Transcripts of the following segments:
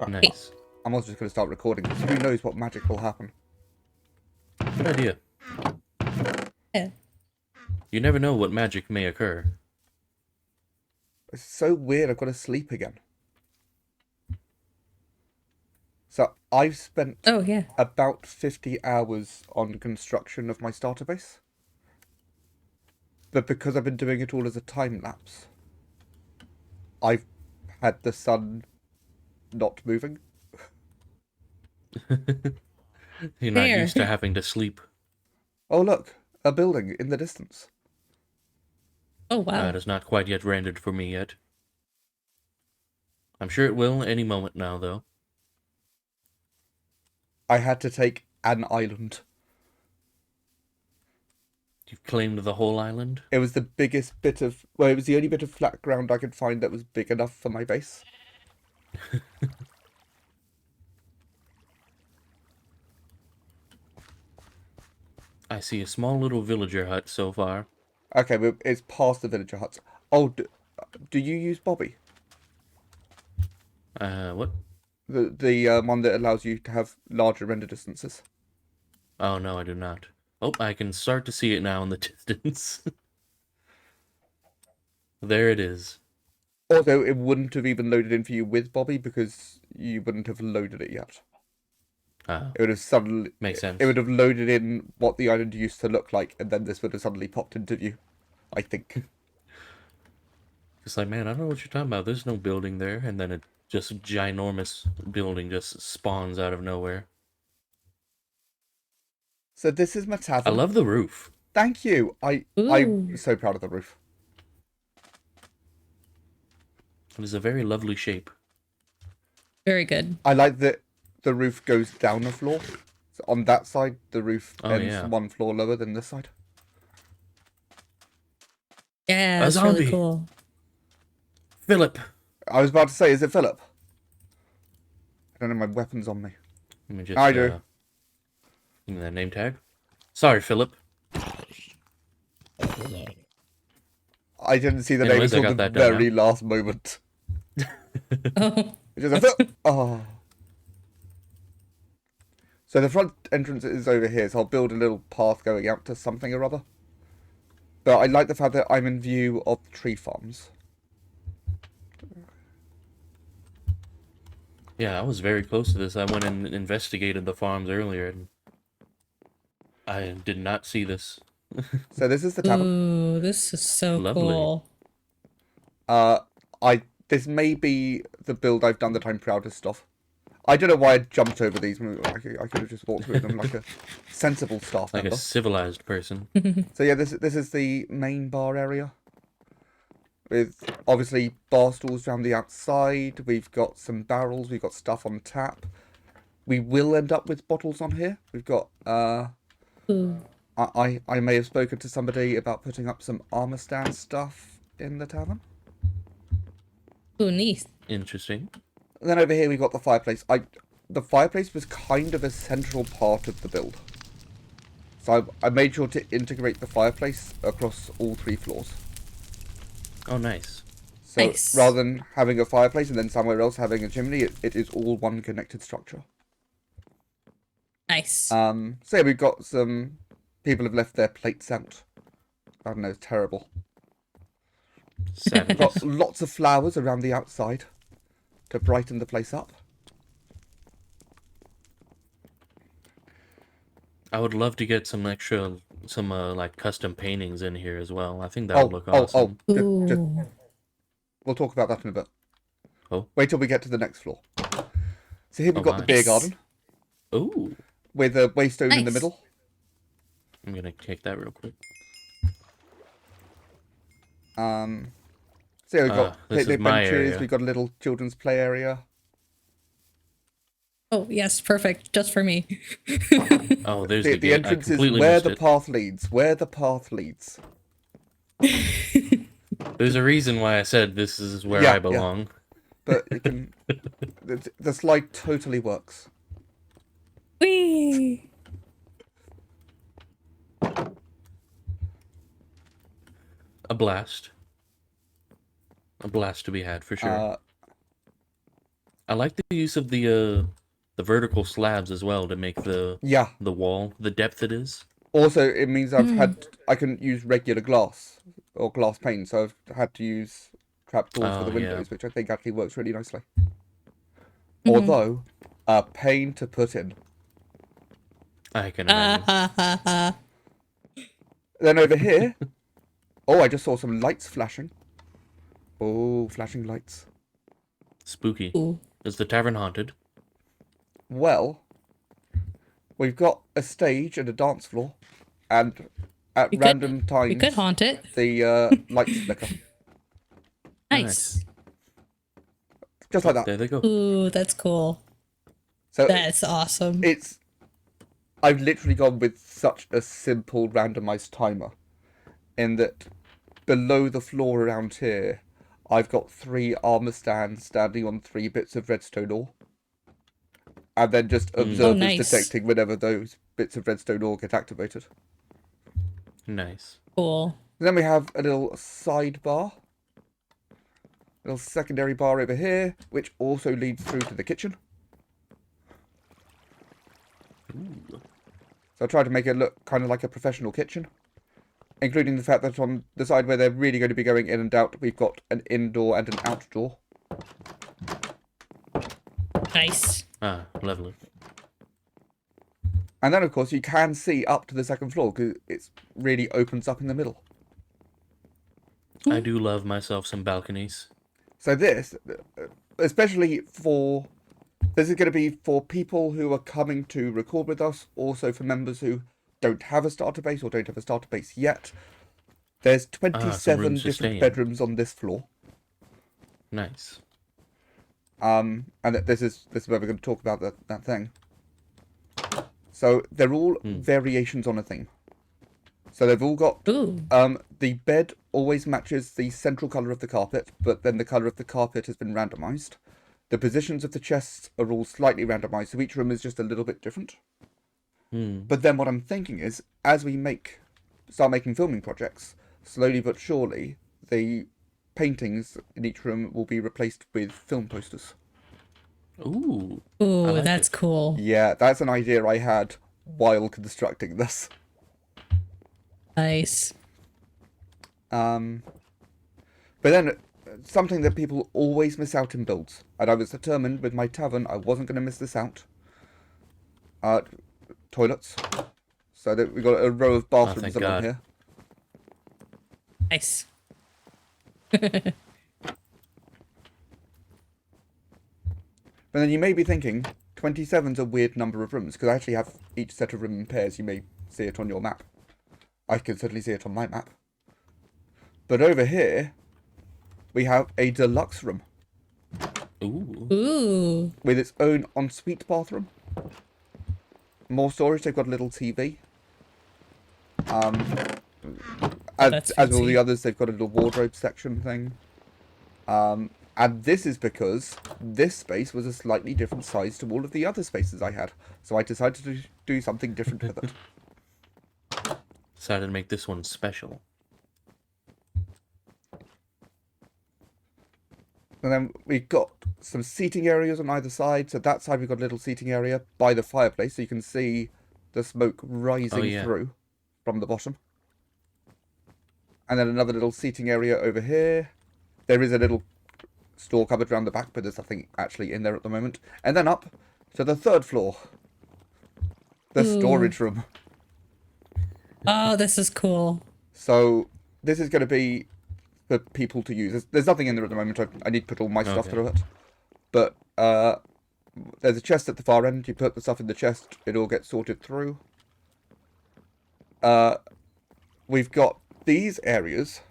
Nice. I'm also just going to start recording because who knows what magic will happen. Good idea. Yeah. You never know what magic may occur. It's so weird, I've got to sleep again. So I've spent Oh, yeah. about 50 hours on construction of my starter base. But because I've been doing it all as a time lapse, I've had the sun not moving. You're not Fair. used to having to sleep. Oh look, a building in the distance. Oh, wow. It is not quite yet rendered for me yet. I'm sure it will any moment now, though. I had to take an island. You've claimed the whole island? It was the biggest bit of... Well, it was the only bit of flat ground I could find that was big enough for my base. I see a small little villager hut so far. Okay, well, it's past the villager huts. Oh, do you use Bobby? What? The one that allows you to have larger render distances. Oh, no, I do not. Oh, I can start to see it now in the distance. There it is. Although it wouldn't have even loaded in for you with Bobby because you wouldn't have loaded it yet. It would have suddenly... Makes sense. It would have loaded in what the island used to look like, and then this would have suddenly popped into view. I think. It's like, man, I don't know what you're talking about. There's no building there. And then it just ginormous building just spawns out of nowhere. So this is my I tavern. love the roof. Thank you. I'm Ooh. so proud of the roof. It is a very lovely shape. Very good. I like that the roof goes down a floor. So on that side, the roof ends one floor lower than this side. Yeah, A that's really zombie. cool. Philip. I was about to say, is it Philip? I don't have my weapons on me. Let me just, I do. Give me that name tag. Sorry, Philip. I didn't see the Anyways, I name got until the that done very last moment. Oh, It's just a Philip. Oh. So the front entrance is over here, so I'll build a little path going out to something or other. But I like the fact that I'm in view of tree farms. Yeah, I was very close to this. I went and investigated the farms earlier, and I did not see this. So this is the tavern. ooh, this is so Lovely. cool. This may be the build I've done that I'm proudest of. I don't know why I jumped over these. I could have just walked through them like a sensible staff Like member. a civilized person. So yeah, this is the main bar area. With obviously bar stools around the outside. We've got some barrels. We've got stuff on tap. We will end up with bottles on here. We've got Ooh. I may have spoken to somebody about putting up some armor stand stuff in the tavern. Ooh, neat. Interesting. And then over here we've got the fireplace. The fireplace was kind of a central part of the build. So I made sure to integrate the fireplace across all 3 floors. Oh, nice. So Nice. rather than having a fireplace and then somewhere else having a chimney, it is all one connected structure. Nice. So yeah, we've got some people have left their plates out. I don't know, it's terrible. Savages. Got lots of flowers around the outside to brighten the place up. I would love to get some extra, like custom paintings in here as well. I think that would look awesome. Ooh. We'll talk about that in a bit. Oh. Wait till we get to the next floor. So here we've got the nice. beer garden Ooh. with a waystone in the Nice. middle. I'm gonna take that real quick. So yeah, we've got this is picnic my benches, area. we've got a little children's play area. Oh, yes, perfect. Just for me. Oh, there's the The gate. I entrance is completely where missed the it. path leads. Where the path leads. There's a reason why I said this is where Yeah, I yeah. belong. But you can... the slide totally works. Whee! A blast. A blast to be had for sure. I like the use of the vertical slabs as well to make Yeah. the wall the depth it is. Also, it means I couldn't use regular glass or glass pane, so I've had to use trapdoors for Oh the yeah. windows, which I think actually works really nicely. Mm-hmm. Although, a pain to put in. I can imagine. Then over here, oh, I just saw some lights flashing. Oh, flashing lights. Spooky. Ooh. Is the tavern haunted? Well, we've got a stage and a dance floor, and at We random we could times, haunt it. the lights flicker. Nice. Just like that. There they go. Ooh, that's cool. So That's awesome. I've literally gone with such a simple randomized timer, in that below the floor around here, I've got 3 armor stands standing on 3 bits of redstone ore. And then just observers nice. detecting whenever those bits of redstone ore get activated. Nice. Cool. And then we have a little sidebar. A little secondary bar over here, which also leads through to the kitchen. Ooh. So I tried to make it look kind of like a professional kitchen. Including the fact that on the side where they're really going to be going in and out, we've got an indoor and an outdoor. Nice. Ah, lovely. And then, of course, you can see up to the 2nd floor, because it really opens up in the middle. I do love myself some balconies. So this, especially for... This is going to be for people who are coming to record with us, also for members who don't have a starter base or don't have a starter base yet. There's 27 rooms to stay different in. bedrooms on this floor. Nice. And this is where we're going to talk about that thing. So they're all variations on a theme. So they've all got Ooh. the bed always matches the central color of the carpet, but then the color of the carpet has been randomized. The positions of the chests are all slightly randomized, so each room is just a little bit different. But then what I'm thinking is, as we start making filming projects, slowly but surely, the paintings in each room will be replaced with film posters. Ooh. Ooh, like that's it. cool. Yeah, that's an idea I had while constructing this. Nice. But then, something that people always miss out in builds, and I was determined with my tavern I wasn't going to miss this out. Toilets. So that we've got a row of bathrooms thank along God. here. Nice. But then you may be thinking, 27's a weird number of rooms, because I actually have each set of room in pairs. You may see it on your map. I can certainly see it on my map. But over here, we have a deluxe room Ooh. Ooh. with its own ensuite bathroom. More storage, they've got a little TV. That's As all fancy. the others, they've got a little wardrobe section thing. And this is because this space was a slightly different size to all of the other spaces I had. So I decided to do something different with it. Decided to make this one special. And then we've got some seating areas on either side. So that side we've got a little seating area by the fireplace, so you can see the smoke rising through from the bottom. And then another little seating area over here. There is a little store cupboard around the back, but there's nothing actually in there at the moment. And then up to the 3rd floor. The storage room. Oh, this is cool. So this is going to be for people to use. There's nothing in there at the moment. I need to put all my stuff through it. But there's a chest at the far end. You put the stuff in the chest, it all gets sorted through. We've got these areas,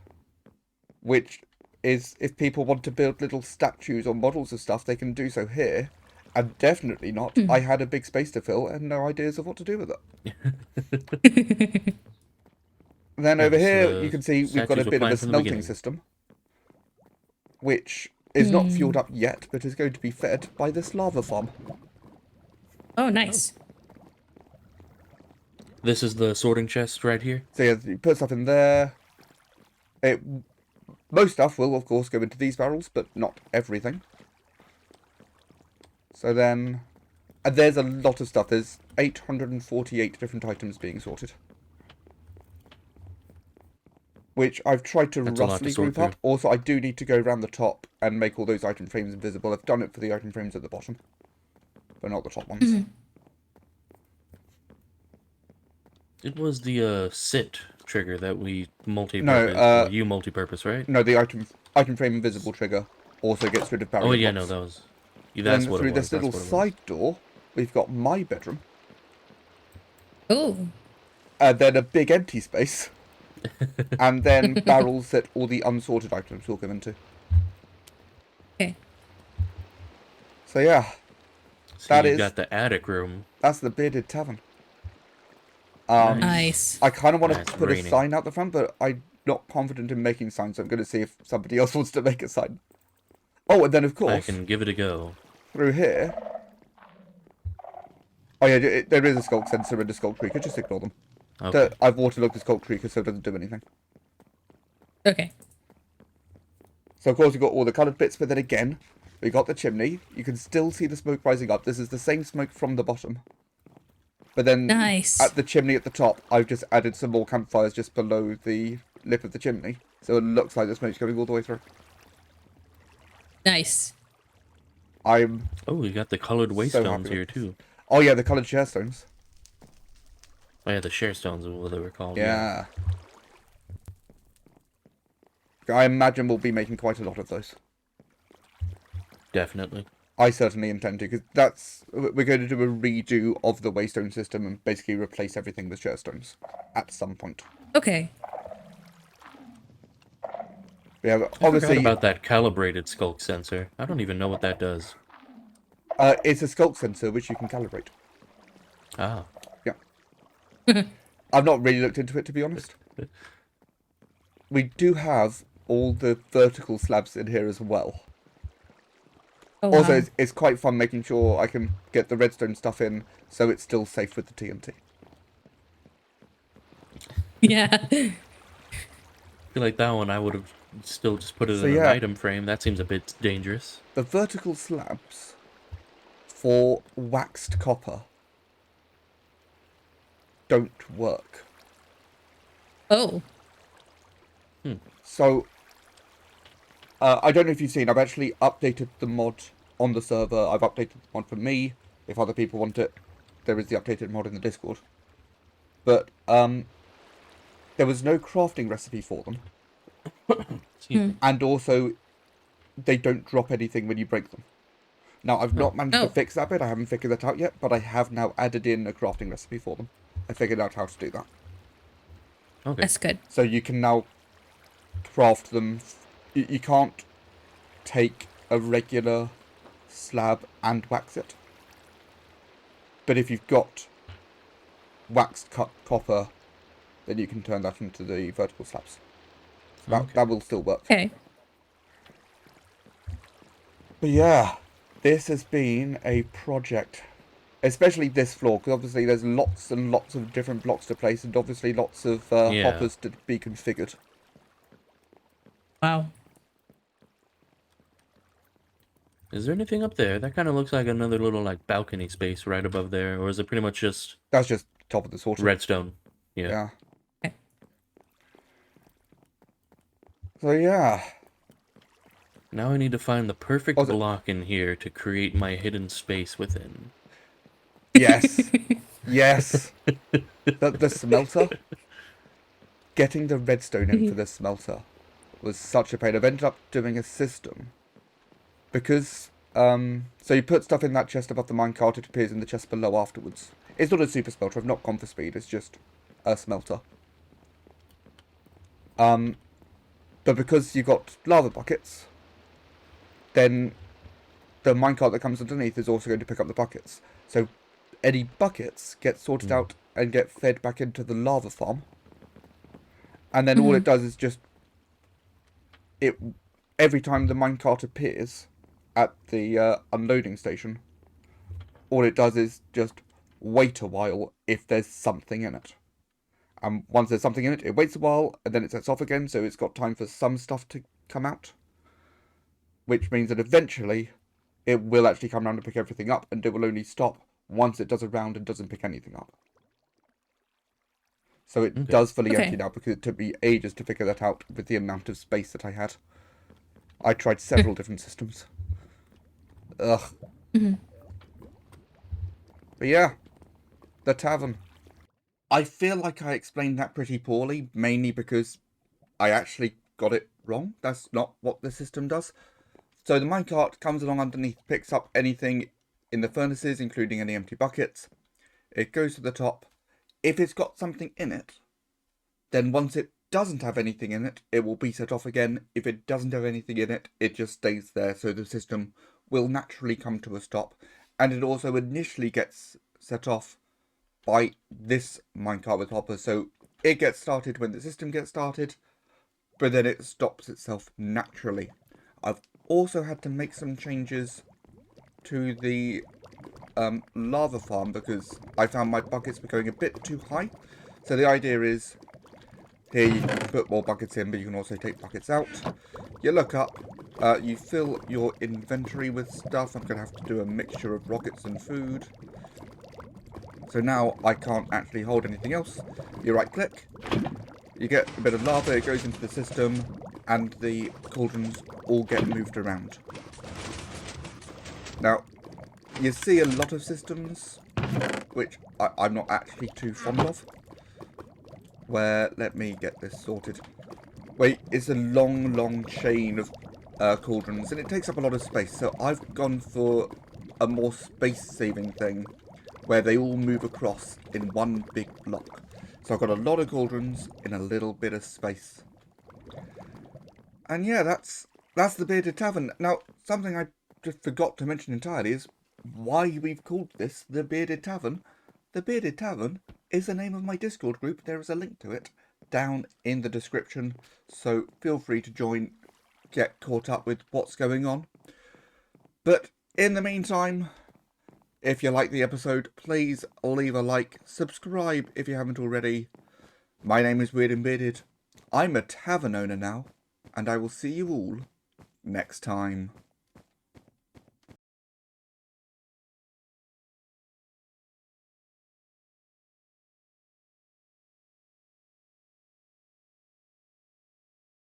which is if people want to build little statues or models of stuff, they can do so here. And definitely not. I had a big space to fill and no ideas of what to do with it. And then over here, you can see we've got a bit of a smelting system, which is not fueled up yet, but is going to be fed by this lava farm. Oh, nice. This is the sorting chest right here. So yeah, you put stuff in there. Most stuff will, of course, go into these barrels, but not everything. So then, and there's a lot of stuff. There's 848 different items being sorted, which I've tried to That's a lot to roughly sort group through. up. Also, I do need to go around the top and make all those item frames invisible. I've done it for the item frames at the bottom, but not the top ones. It was the sit trigger that we No, multi-purpose, well, you multi-purpose, right? No, the item frame invisible trigger also gets rid of barrier Oh yeah, blocks. no, that was. Yeah, Then that's what it through was. this That's little what it was. side door, we've got my bedroom. Oh, Then a big empty space. And then barrels that all the unsorted items will go into. okay. So yeah, So that you is- got the attic room. that's the Bearded Tavern. Nice. I kind of want Nice, to put a raining. sign out the front, but I'm not confident in making signs, so I'm going to see if somebody else wants to make a sign. Oh, and then of I course, can give it a go. through here... Oh yeah, there is a skulk sensor and a skulk creaker, just ignore them. Okay. I've waterlogged the skulk creaker so it doesn't do anything. Okay. So of course we've got all the coloured bits, but then again, we got the chimney. You can still see the smoke rising up. This is the same smoke from the bottom. But then Nice. at the chimney at the top, I've just added some more campfires just below the lip of the chimney. So it looks like the smoke's going all the way through. Nice. I'm... Oh, we got the colored happy waystones with here this. too. Oh yeah, the coloured share stones. Oh yeah, the share stones is what they were called. Yeah. I imagine we'll be making quite a lot of those. Definitely. I certainly intend to, because we're going to do a redo of the waystone system and basically replace everything with share stones at some point. Okay. Yeah, I obviously, forgot about that calibrated skulk sensor. I don't even know what that does. it's a skulk sensor which you can calibrate. Ah. Yeah. I've not really looked into it, to be honest. We do have all the vertical slabs in here as well. Oh, Also, wow. it's quite fun making sure I can get the redstone stuff in so it's still safe with the TNT. Yeah. I feel like that one I would have still just put it So, in yeah. an item frame. That seems a bit dangerous. The vertical slabs for waxed copper don't work. Oh. So, I don't know if you've seen, I've actually updated the mod on the server. I've updated the mod for me. If other people want it, there is the updated mod in the Discord. But, there was no crafting recipe for them. Excuse me. And also, they don't drop anything when you break them. Now, I've not managed to Oh. fix that bit. I haven't figured that out yet, but I have now added in a crafting recipe for them. I figured out how to do that. Okay. That's good. So you can now craft them. You can't take a regular slab and wax it. But if you've got waxed cut copper, then you can turn that into the vertical slabs. So Okay. that will still work. Okay. But yeah, this has been a project. Especially this floor, because obviously there's lots and lots of different blocks to place, and obviously lots of Yeah. hoppers to be configured. Wow. Is there anything up there? That kind of looks like another little like balcony space right above there, or is it pretty much just That's just top of the sorter. redstone? Yeah. Yeah. Okay. So yeah, Now I need to find the perfect Oh, the- block in here to create my hidden space within. yes, yes. The smelter, getting the redstone in for the smelter was such a pain. I've ended up doing a system because so you put stuff in that chest above the minecart, it appears in the chest below afterwards. It's not a super smelter. I've not gone for speed. It's just a smelter. But because you've got lava buckets, then the minecart that comes underneath is also going to pick up the buckets. So any buckets get sorted out and get fed back into the lava farm. And then all it does is just... every time the minecart appears at the unloading station, all it does is just wait a while if there's something in it. And once there's something in it, it waits a while, and then it sets off again, so it's got time for some stuff to come out. Which means that eventually it will actually come around and pick everything up, and it will only stop once it does a round and doesn't pick anything up. So it does fully empty now, because it took me ages to figure that out with the amount of space that I had. I tried several different systems. Ugh. But yeah, the tavern. I feel like I explained that pretty poorly, mainly because I actually got it wrong. That's not what the system does. So the minecart comes along underneath, picks up anything in the furnaces, including any empty buckets. It goes to the top. If it's got something in it, then once it doesn't have anything in it, it will be set off again. If it doesn't have anything in it, it just stays there, so the system will naturally come to a stop. And it also initially gets set off by this minecart with hoppers, so it gets started when the system gets started, but then it stops itself naturally. I've also had to make some changes to the lava farm because I found my buckets were going a bit too high. So the idea is, here you can put more buckets in, but you can also take buckets out. You look up, you fill your inventory with stuff. I'm going to have to do a mixture of rockets and food. So now I can't actually hold anything else. You right click, you get a bit of lava, it goes into the system, and the cauldrons all get moved around. Now, you see a lot of systems, which I'm not actually too fond of, where, let me get this sorted, wait, it's a long chain of cauldrons, and it takes up a lot of space, so I've gone for a more space-saving thing, where they all move across in one big block. So I've got a lot of cauldrons in a little bit of space. And yeah, that's the Bearded Tavern. Now, something I just forgot to mention entirely is why we've called this the Bearded Tavern. The Bearded Tavern is the name of my Discord group. There is a link to it down in the description. So feel free to join, get caught up with what's going on. But in the meantime, if you like the episode, please leave a like, subscribe if you haven't already. My name is Weird and Bearded. I'm a tavern owner now, and I will see you all next time.